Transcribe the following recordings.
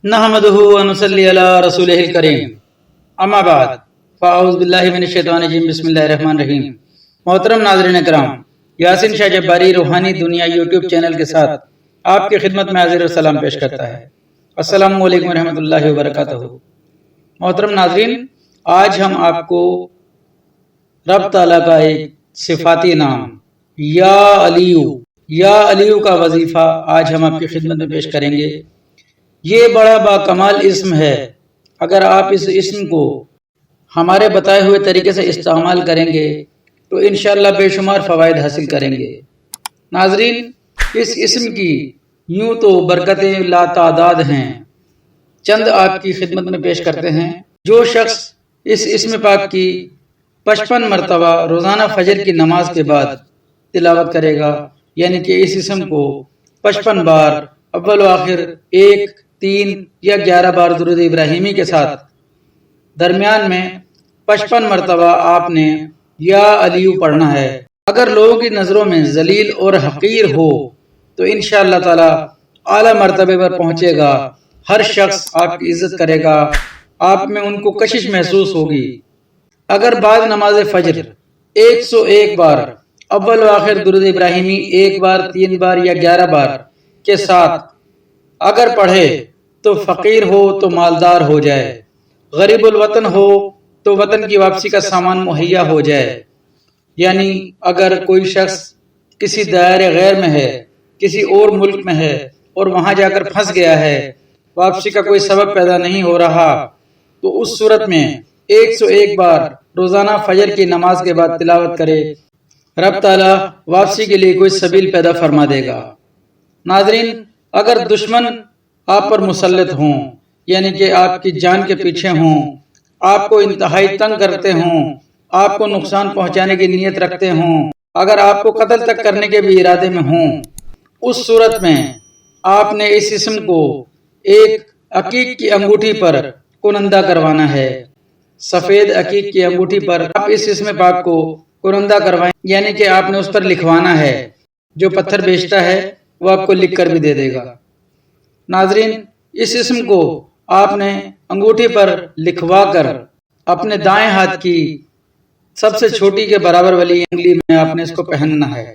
नहमदुहु व नुसल्ली अला रसूलिहिल करीम अम्मा बाद फ़अऊज़ु बिल्लाहि मिनश शैतानिर रजीम बिस्मिल्लाहिर रहमानिर रहीम। मोहतरम नाज़रीन इकराम, यासीन शाह जब्बारी रूहानी दुनिया यूट्यूब चैनल के साथ आपकी खिदमत में हाज़िर और सलाम पेश करता है। अस्सलामु अलैकुम व रहमतुल्लाहि व बरकातुहू। मोहतरम नाज़रीन, आज हम आपको रब ताला का एक सिफाती नाम या अलियू का वजीफा आज हम आपकी खिदमत में पेश करेंगे। ये बड़ा बाकमाल इस्म है। अगर आप इस इस्म को हमारे बताए हुए तरीके से इस्तेमाल करेंगे तो इंशाअल्लाह बेशुमार फ़वाइद हासिल करेंगे। नाजरीन, इस इस्म की यूं तो बरकतें लातादाद हैं, चंद आपकी खिदमत में पेश करते हैं। जो शख्स इस इस्म पाक की 55 मरतबा रोज़ाना फजर की नमाज के बाद तिलावत करेगा, यानी कि इस इस्म को 55 बार अव्वल व आखिर 1, 3 या 11 बार दुरूद इब्राहिमी के साथ दरमियान में 55 मरतबा आपने या अलियू पढ़ना है। अगर लोगों की नज़रों में जलील और हकीर हो तो इंशाअल्लाह ताला आला मर्तबे पर पहुंचेगा। हर शख्स आपकी इज्जत करेगा, आप में उनको कशिश महसूस होगी। अगर बाद नमाज फजर 101 बार अव्वल व आखिर दुरूद इब्राहिमी 1 बार, 3 बार या 11 बार के साथ अगर पढ़े तो फकीर हो तो मालदार हो जाए, गरीबुल वतन हो तो वतन की वापसी का सामान मुहैया हो जाए। यानी अगर कोई शख्स किसी दायरे गैर में है, किसी और मुल्क में है और वहां जाकर फंस गया है, वापसी का कोई सबब पैदा नहीं हो रहा, तो उस सूरत में 101 बार रोजाना फजर की नमाज के बाद तिलावत करे, रब ताला वापसी के लिए कोई सबील पैदा फरमा देगा। नाजरीन, अगर दुश्मन आप पर मुसल्लत हों, यानी कि आपकी जान के पीछे हों, आपको इंतहाई तंग करते हों, आपको नुकसान पहुंचाने की नीयत रखते हों, अगर आपको कत्ल तक करने के भी इरादे में हों, उस सूरत में आपने इस इस्म को एक अकीक की अंगूठी पर कुनंदा करवाना है। सफेद अकीक की अंगूठी पर आप इस इस्म पाक को कुनंदा करवाएं, यानी कि आपने उस पर लिखवाना है। जो पत्थर बेचता है वो आपको लिख कर भी दे देगा। नाजरीन, इस इस्म को आपने अंगूठी पर लिखवा कर अपने दाएं हाथ की सबसे छोटी के बराबर वाली उंगली में आपने इसको पहनना है।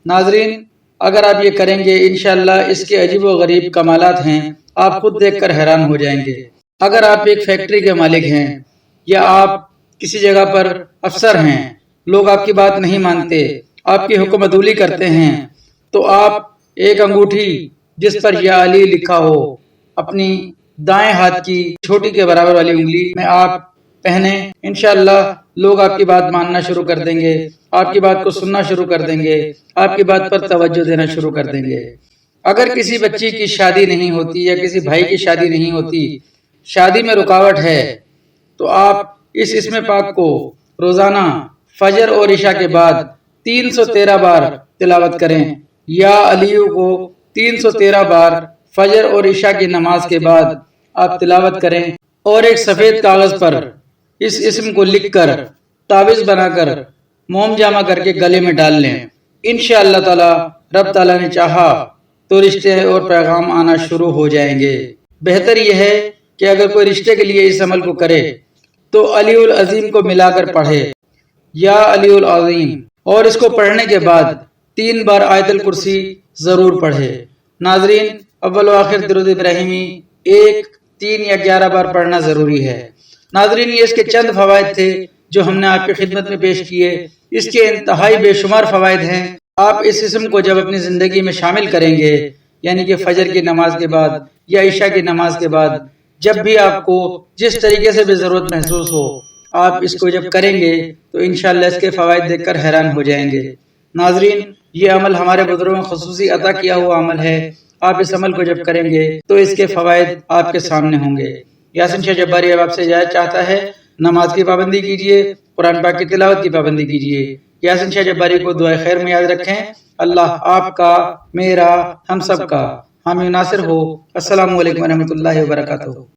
नाजरीन, अगर आप ये करेंगे इंशाअल्लाह इसके अजीब व गरीब कमालात हैं, आप खुद देखकर हैरान हो जाएंगे। अगर आप एक फैक्ट्री के मालिक हैं या आप किसी जगह पर अफसर हैं, लोग आपकी बात नहीं मानते, आपकी हुक्म अदूली करते हैं, तो आप एक अंगूठी जिस पर या अली लिखा हो अपनी दाएं हाथ की छोटी के बराबर वाली उंगली में आप पहने, इंशाअल्लाह लोग आपकी बात मानना शुरू कर देंगे, आपकी बात को सुनना शुरू कर देंगे, आपकी बात पर तवज्जो देना शुरू कर देंगे। अगर किसी बच्ची की शादी नहीं होती या किसी भाई की शादी नहीं होती, शादी में रुकावट है, तो आप इस इस्म पाक को रोजाना फजर और इशा के बाद 313 बार तिलावत करें। या अलियू को 313 बार फजर और इशा की नमाज के बाद आप तिलावत करें और एक सफेद कागज पर इस इस्म को लिखकर तावीज बनाकर मोम जामा करके गले में डाल लें। इंशाअल्लाह ताला रब ताला ने चाहा तो रिश्ते और पैगाम आना शुरू हो जाएंगे। बेहतर यह है कि अगर कोई रिश्ते के लिए इस अमल को करे तो अलीउल अजीम को मिलाकर पढ़े, या अलीउल अजीम, और इसको पढ़ने के बाद 3 बार आयतुल कुर्सी जरूर पढ़े। नाजरीन, अव्वल व आखिर दुरूद इब्राहिमी 1, 3 या 11 बार पढ़ना जरूरी है। नाजरीन, ये इसके चंद फवायद थे जो हमने आपकी खिदमत में पेश किए। इसके इंतहाई बेशुमार फवायद हैं। आप इस इस्म को जब अपनी जिंदगी में शामिल करेंगे, यानी कि फजर की नमाज के बाद या इशा की नमाज के बाद, जब भी आपको जिस तरीके से भी जरूरत महसूस हो, आप इसको जब करेंगे तो इंशाअल्लाह इसके फवायद देखकर हैरान हो जाएंगे। नाजरीन, ये अमल हमारे बुजुर्गों ने खुसूसी अता किया हुआ अमल है। आप इस अमल को जब करेंगे तो इसके फवायद आपके सामने होंगे। यासीन शाह जब्बारी अब आपसे इजाजत चाहता है। नमाज की पाबंदी कीजिए, कुरान पाक की तिलावत की पाबंदी कीजिए। यासीन शाह जब्बारी को दुआ खैर में याद रखें। अल्लाह आपका, मेरा, हम सब का हामी नासिर हो। अस्सलामु अलैकुम व रहमतुल्लाहि व बरकातुहू।